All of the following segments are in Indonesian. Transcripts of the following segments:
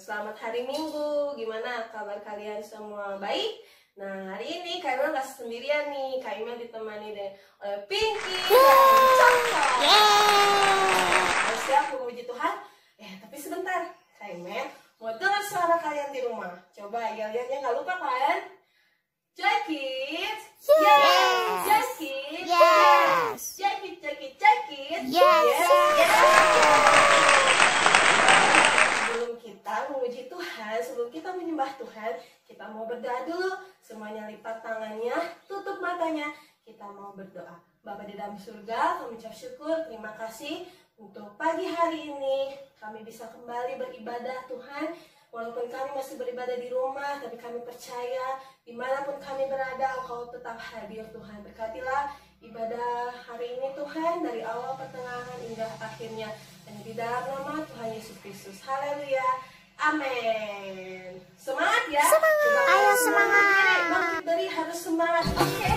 Selamat hari Minggu. Gimana kabar kalian semua? Baik? Nah, hari ini Kak Imel gak sendirian nih. Kak Imel ditemani oleh Pinky dan Caka. Siap memuji Tuhan? Tapi sebentar. Kak Imel mau dengar suara kalian di rumah. Coba yel-yelnya gak lupa kan? Joy Kids. Yes. Joy Kids. Yes. Joy Kids, Joy Kids, Joy Kids. Yes. Sebelum kita memuji Tuhan, sebelum kita menyembah Tuhan, kita mau berdoa dulu. Semuanya lipat tangannya, tutup matanya. Kita mau berdoa. Bapa di dalam surga, kami ucap syukur, terima kasih untuk pagi hari ini. Kami bisa kembali beribadah Tuhan. Walaupun kami masih beribadah di rumah, tapi kami percaya dimanapun kami berada, Engkau tetap hadir Tuhan. Berkatilah ibadah hari ini Tuhan, dari awal pertengahan hingga akhirnya. Dan di dalam nama Tuhan Yesus Kristus. Haleluya. Amin. Semangat ya. Semangat. Ayo semangat. Bangkit dari harus semangat. Oke.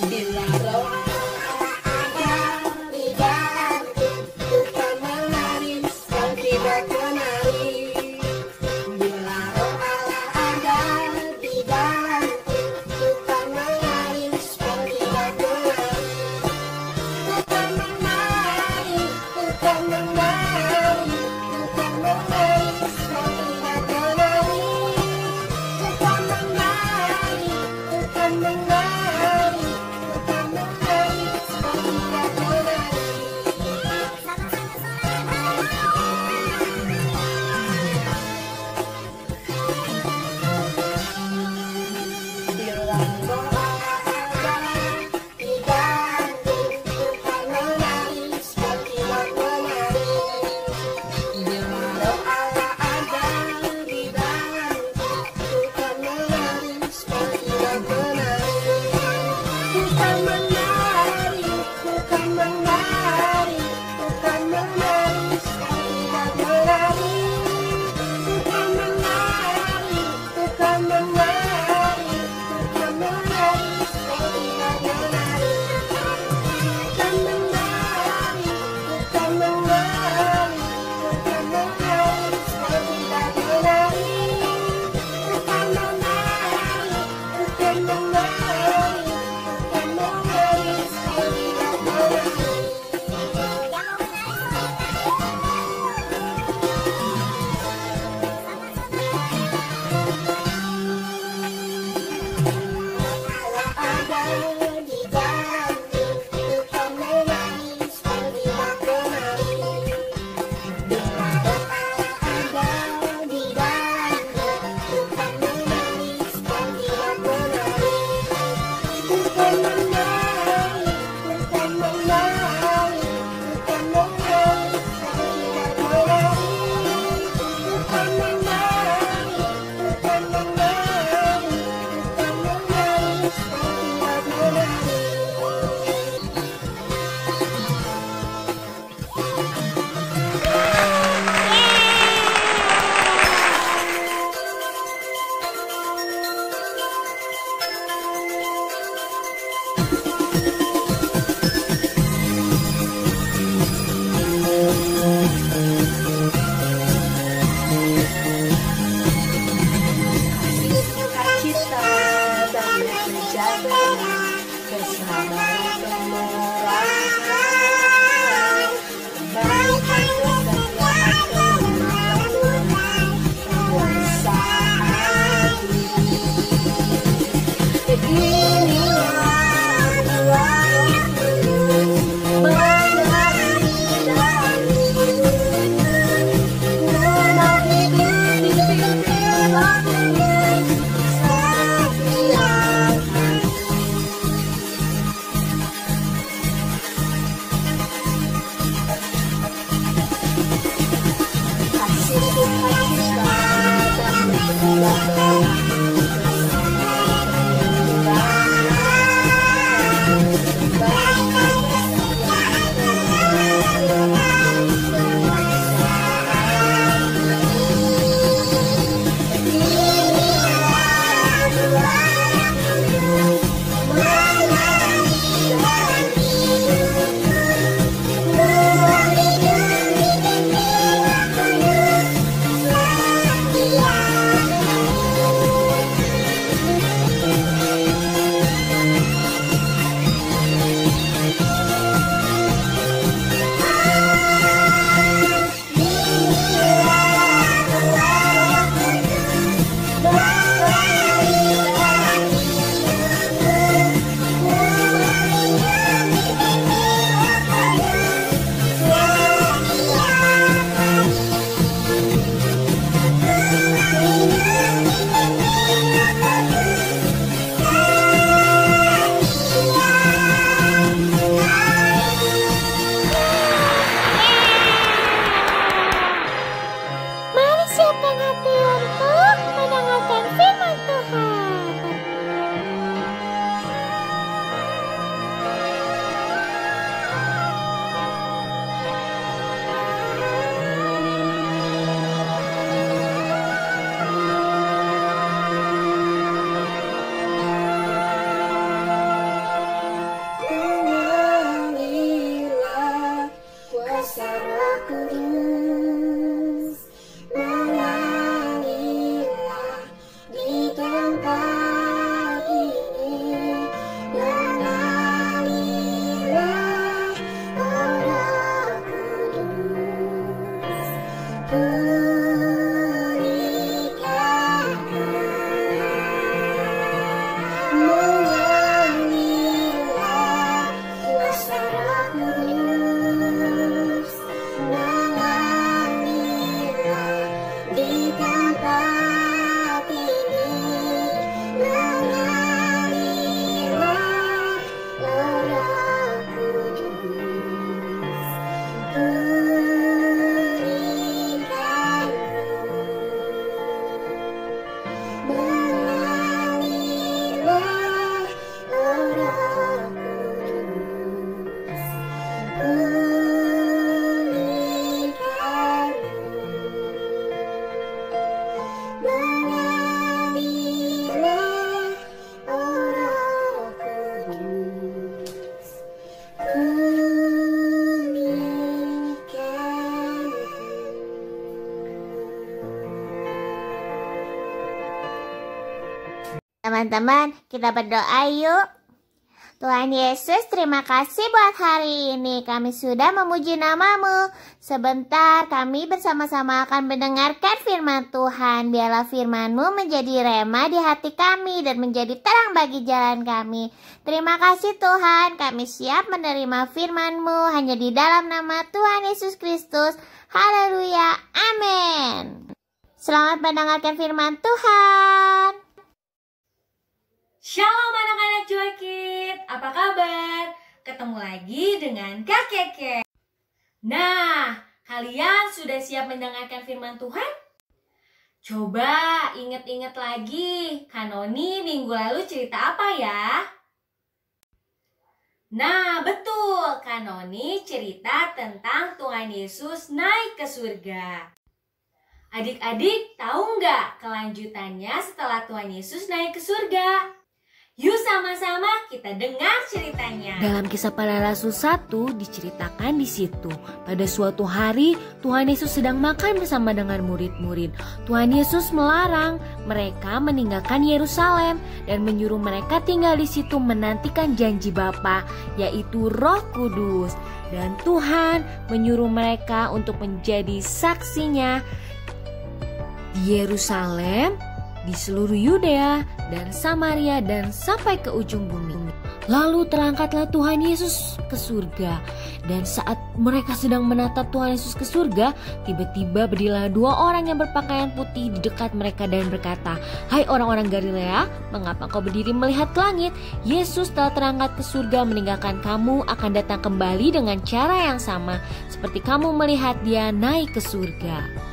Bila roh Teman-teman, kita berdoa yuk. Tuhan Yesus, terima kasih buat hari ini. Kami sudah memuji nama-Mu. Sebentar kami bersama-sama akan mendengarkan firman Tuhan. Biarlah firman-Mu menjadi rema di hati kami dan menjadi terang bagi jalan kami. Terima kasih Tuhan, kami siap menerima firman-Mu hanya di dalam nama Tuhan Yesus Kristus. Haleluya, amin. Selamat mendengarkan firman Tuhan. Shalom anak-anak Joykid, apa kabar? Ketemu lagi dengan Kak Keke. Nah, kalian sudah siap mendengarkan firman Tuhan? Coba ingat-ingat lagi, Kanoni minggu lalu cerita apa ya? Nah, betul, Kanoni cerita tentang Tuhan Yesus naik ke surga. Adik-adik tahu nggak kelanjutannya setelah Tuhan Yesus naik ke surga? Yuk sama-sama kita dengar ceritanya. Dalam Kisah Para Rasul 1 diceritakan di situ. Pada suatu hari Tuhan Yesus sedang makan bersama dengan murid-murid. Tuhan Yesus melarang mereka meninggalkan Yerusalem dan menyuruh mereka tinggal di situ menantikan janji Bapa, yaitu Roh Kudus. Dan Tuhan menyuruh mereka untuk menjadi saksinya di Yerusalem, di seluruh Yudea dan Samaria dan sampai ke ujung bumi. Lalu terangkatlah Tuhan Yesus ke surga. Dan saat mereka sedang menatap Tuhan Yesus ke surga, tiba-tiba berdirilah dua orang yang berpakaian putih di dekat mereka dan berkata, "Hai orang-orang Galilea, mengapa kau berdiri melihat ke langit? Yesus telah terangkat ke surga meninggalkan kamu, akan datang kembali dengan cara yang sama seperti kamu melihat dia naik ke surga."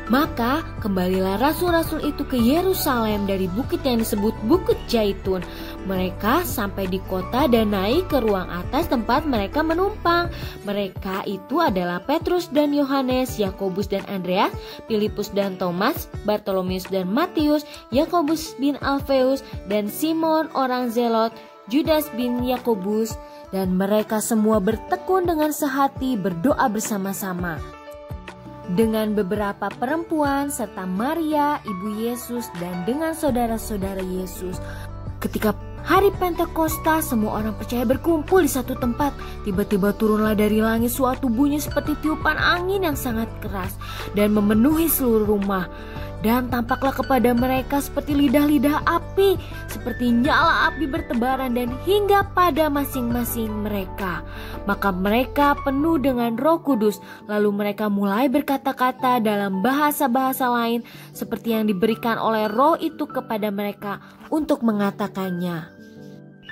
Maka kembalilah rasul-rasul itu ke Yerusalem dari bukit yang disebut Bukit Zaitun. Mereka sampai di kota dan naik ke ruang atas tempat mereka menumpang. Mereka itu adalah Petrus dan Yohanes, Yakobus dan Andreas, Filipus dan Thomas, Bartolomeus dan Matius, Yakobus bin Alfeus dan Simon orang Zelot, Judas bin Yakobus. Dan mereka semua bertekun dengan sehati berdoa bersama-sama dengan beberapa perempuan serta Maria ibu Yesus dan dengan saudara-saudara Yesus. Ketika hari Pentakosta, semua orang percaya berkumpul di satu tempat. Tiba-tiba turunlah dari langit suatu bunyi seperti tiupan angin yang sangat keras dan memenuhi seluruh rumah. Dan tampaklah kepada mereka seperti lidah-lidah api, seperti nyala api bertebaran dan hingga pada masing-masing mereka. Maka mereka penuh dengan Roh Kudus, lalu mereka mulai berkata-kata dalam bahasa-bahasa lain seperti yang diberikan oleh Roh itu kepada mereka untuk mengatakannya.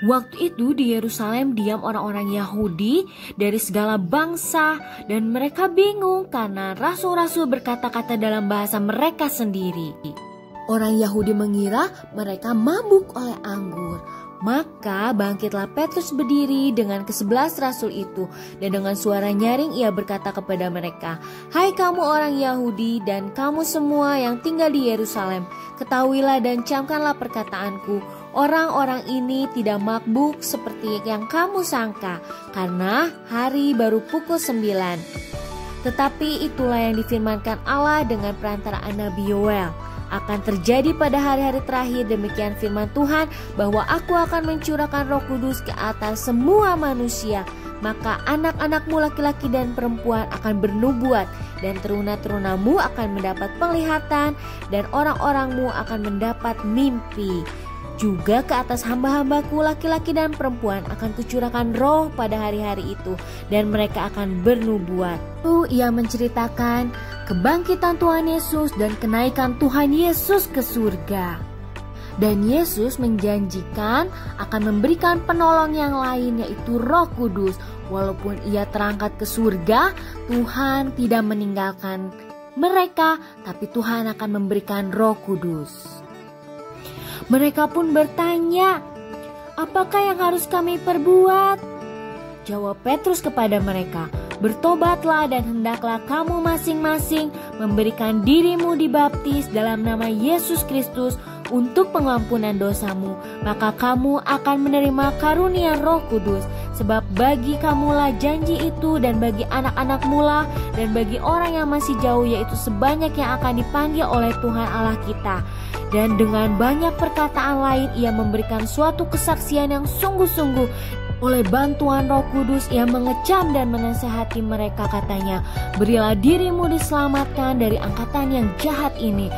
Waktu itu di Yerusalem diam orang-orang Yahudi dari segala bangsa dan mereka bingung karena rasul-rasul berkata-kata dalam bahasa mereka sendiri. Orang Yahudi mengira mereka mabuk oleh anggur. Maka bangkitlah Petrus berdiri dengan ke-11 rasul itu dan dengan suara nyaring ia berkata kepada mereka, "Hai kamu orang Yahudi dan kamu semua yang tinggal di Yerusalem, ketahuilah dan camkanlah perkataanku. Orang-orang ini tidak mabuk seperti yang kamu sangka, karena hari baru pukul 9. Tetapi itulah yang difirmankan Allah dengan perantaraan Nabi Yoel. Akan terjadi pada hari-hari terakhir, demikian firman Tuhan, bahwa aku akan mencurahkan Roh Kudus ke atas semua manusia. Maka anak-anakmu laki-laki dan perempuan akan bernubuat, dan teruna-terunamu akan mendapat penglihatan, dan orang-orangmu akan mendapat mimpi. Juga ke atas hamba-hambaku laki-laki dan perempuan akan kucurahkan roh pada hari-hari itu, dan mereka akan bernubuat." Lalu ia menceritakan kebangkitan Tuhan Yesus dan kenaikan Tuhan Yesus ke surga. Dan Yesus menjanjikan akan memberikan penolong yang lain, yaitu Roh Kudus. Walaupun ia terangkat ke surga, Tuhan tidak meninggalkan mereka, tapi Tuhan akan memberikan Roh Kudus. Mereka pun bertanya, "Apakah yang harus kami perbuat?" Jawab Petrus kepada mereka, "Bertobatlah dan hendaklah kamu masing-masing memberikan dirimu dibaptis dalam nama Yesus Kristus untuk pengampunan dosamu. Maka kamu akan menerima karunia Roh Kudus. Sebab bagi kamulah janji itu, dan bagi anak-anakmu lah, dan bagi orang yang masih jauh, yaitu sebanyak yang akan dipanggil oleh Tuhan Allah kita. Dan dengan banyak perkataan lain ia memberikan suatu kesaksian yang sungguh-sungguh. Oleh bantuan Roh Kudus ia mengecam dan menasihati mereka, katanya, "Berilah dirimu diselamatkan dari angkatan yang jahat ini."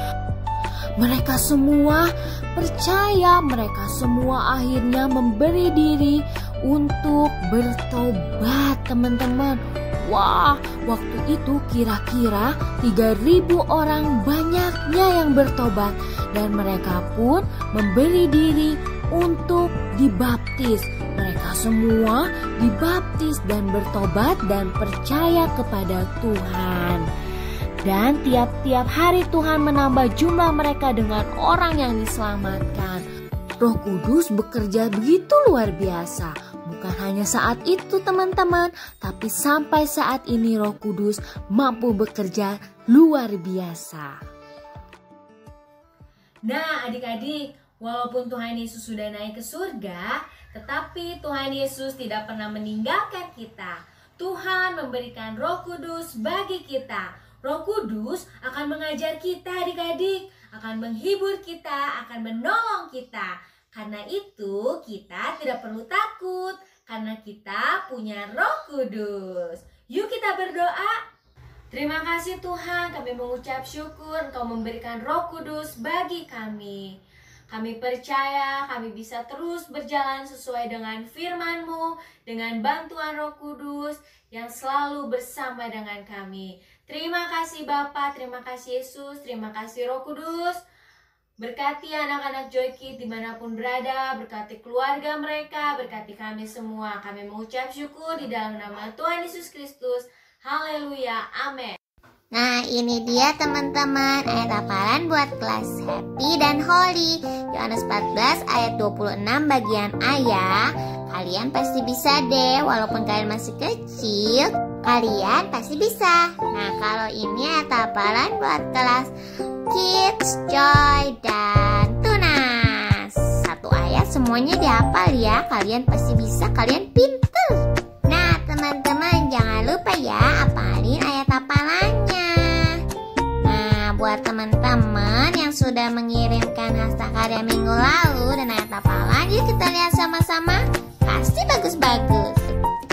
Mereka semua percaya, mereka semua akhirnya memberi diri untuk bertobat, teman-teman. Wah, waktu itu kira-kira 3.000 orang banyaknya yang bertobat. Dan mereka pun memberi diri untuk dibaptis. Mereka semua dibaptis dan bertobat dan percaya kepada Tuhan. Dan tiap-tiap hari Tuhan menambah jumlah mereka dengan orang yang diselamatkan. Roh Kudus bekerja begitu luar biasa. Bukan hanya saat itu teman-teman, tapi sampai saat ini Roh Kudus mampu bekerja luar biasa. Nah adik-adik, walaupun Tuhan Yesus sudah naik ke surga, tetapi Tuhan Yesus tidak pernah meninggalkan kita. Tuhan memberikan Roh Kudus bagi kita. Roh Kudus akan mengajar kita adik-adik, akan menghibur kita, akan menolong kita. Karena itu kita tidak perlu takut, karena kita punya Roh Kudus. Yuk kita berdoa. Terima kasih Tuhan, kami mengucap syukur Engkau memberikan Roh Kudus bagi kami. Kami percaya kami bisa terus berjalan sesuai dengan firman-Mu, dengan bantuan Roh Kudus yang selalu bersama dengan kami. Terima kasih Bapa, terima kasih Yesus, terima kasih Roh Kudus. Berkati anak-anak Joy Kids dimanapun berada, berkati keluarga mereka, berkati kami semua. Kami mengucap syukur di dalam nama Tuhan Yesus Kristus. Haleluya, amin. Nah, ini dia teman-teman ayat hafalan buat kelas Happy dan Holy. Yohanes 14 ayat 26 bagian A ya. Kalian pasti bisa deh, walaupun kalian masih kecil, kalian pasti bisa. Nah, kalau ini ayat hafalan buat kelas Kids, Joy, dan Tunas. Satu ayat semuanya dihafal ya. Kalian pasti bisa, kalian pinter. Nah, teman-teman jangan lupa ya hafalin ayat hafalannya. Nah, buat teman-teman yang sudah mengirimkan hashtag karya minggu lalu dan ayat hafalan, yuk kita lihat sama-sama. Pasti bagus-bagus.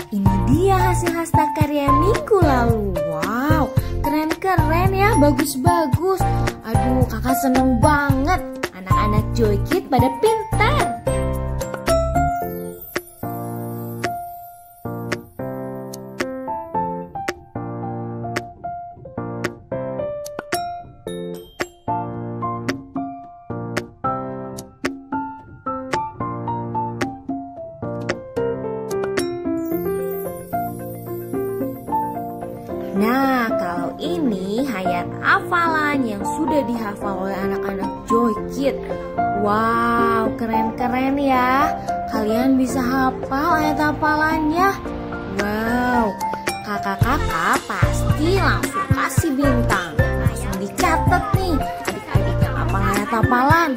Ini dia hasil hashtag karya minggu lalu. Wow, keren-keren ya, bagus-bagus. Aduh, kakak seneng banget. Anak-anak Joy Kids pada pintar. Nah, kalau ini hayat hafalan yang sudah dihafal oleh anak-anak Joy Kids. Wow, keren-keren ya. Kalian bisa hafal ayat hafalannya. Wow, kakak-kakak pasti langsung kasih bintang. Langsung dicatat nih adik-adik yang hafal ayat hafalan.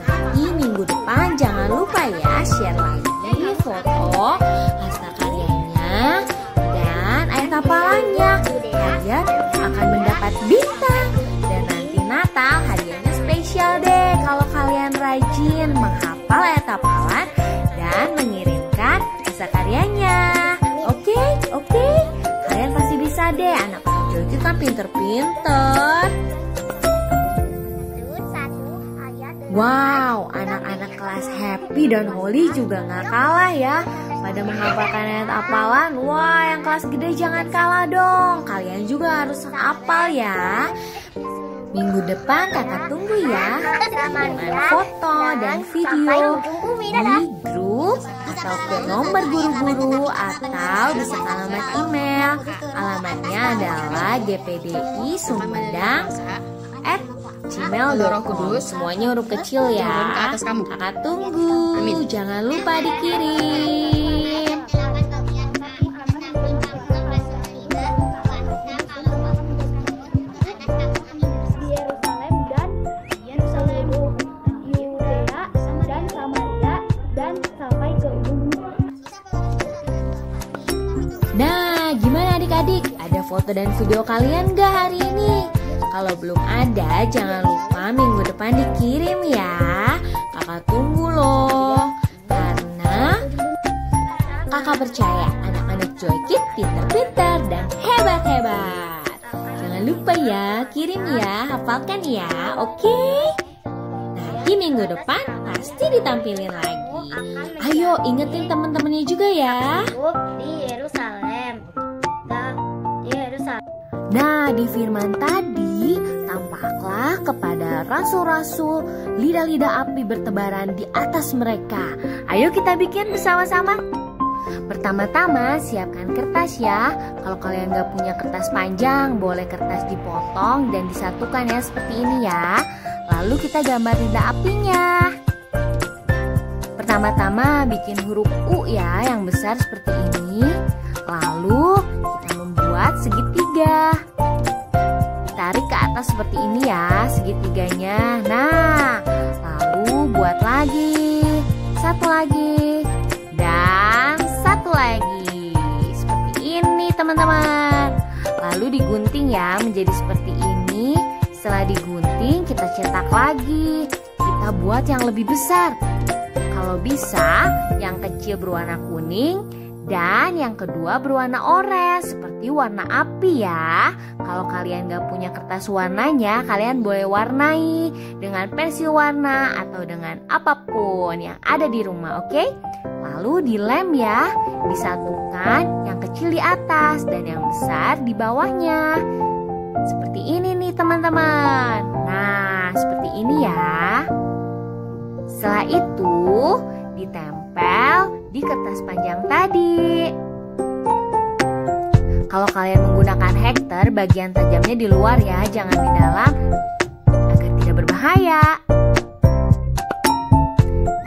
Nanti minggu depan jangan lupa ya share lagi foto hasil karyanya dan ayat hafalannya. Kalian akan mendapat bintang. Dan nanti Natal hadiahnya spesial deh kalau kalian rajin menghafal ayat hafalan dan mengirimkan hasil karyanya. Oke? Kalian pasti bisa deh. Anak-anak Joy Kids kan pinter-pinter. Wow, anak-anak kelas Happy dan Holy juga gak kalah ya pada menghafalkan ayat hafalan. Wah, yang kelas gede jangan kalah dong. Kalian juga harus hafal ya. Minggu depan kakak tunggu ya dengan foto dan video di grup atau ke nomor guru-guru atau bisa ke alamat email. Alamatnya adalah gpdi.sumedang@gmail.com. Semuanya huruf kecil ya. Kakak tunggu. Jangan lupa dikirim. Nah, gimana adik-adik? Ada foto dan video kalian gak hari ini? Kalau belum ada, jangan lupa minggu depan dikirim ya. Kakak tunggu loh. Karena kakak percaya anak-anak Joy Kids pintar-pintar dan hebat-hebat. Jangan lupa ya, kirim ya, hafalkan ya, oke? Nanti minggu depan pasti ditampilin lagi. Ayo ingetin teman-temannya juga ya. Di Yerusalem. Di Yerusalem. Nah, di firman tadi, tampaklah kepada rasul-rasul lidah-lidah api bertebaran di atas mereka. Ayo kita bikin bersama-sama. Pertama-tama siapkan kertas ya. Kalau kalian gak punya kertas panjang, boleh kertas dipotong dan disatukan ya seperti ini ya. Lalu kita gambar lidah apinya. Pertama-tama bikin huruf U ya yang besar seperti ini. Lalu kita membuat segitiga. Tarik ke atas seperti ini ya segitiganya. Nah, lalu buat lagi. Satu lagi. Dan satu lagi. Seperti ini teman-teman. Lalu digunting ya menjadi seperti ini. Setelah digunting kita cetak lagi. Kita buat yang lebih besar. Kalau bisa yang kecil berwarna kuning dan yang kedua berwarna oranye seperti warna api ya. Kalau kalian gak punya kertas warnanya, kalian boleh warnai dengan pensil warna atau dengan apapun yang ada di rumah, oke? Lalu dilem ya, disatukan yang kecil di atas dan yang besar di bawahnya. Seperti ini nih teman-teman. Nah, seperti ini ya. Setelah itu ditempel di kertas panjang tadi. Kalau kalian menggunakan hektar, bagian tajamnya di luar ya, jangan di dalam agar tidak berbahaya.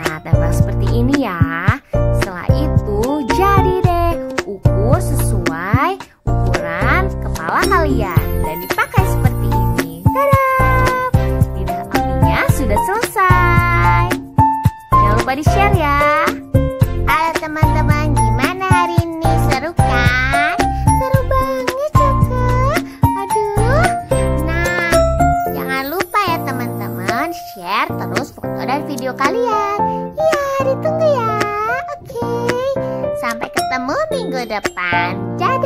Nah, tempel seperti ini ya. Setelah itu jadi deh, ukur sesuai ukuran kepala kalian dan dipakai seperti ini. Tada! Lidah apinya sudah selesai. Jangan lupa di-share ya. Halo teman-teman, gimana hari ini? Seru kan? Seru banget Caka. Aduh. Nah, jangan lupa ya teman-teman, share terus foto dan video kalian. Iya, ditunggu ya. Oke. Sampai ketemu minggu depan. Dadah.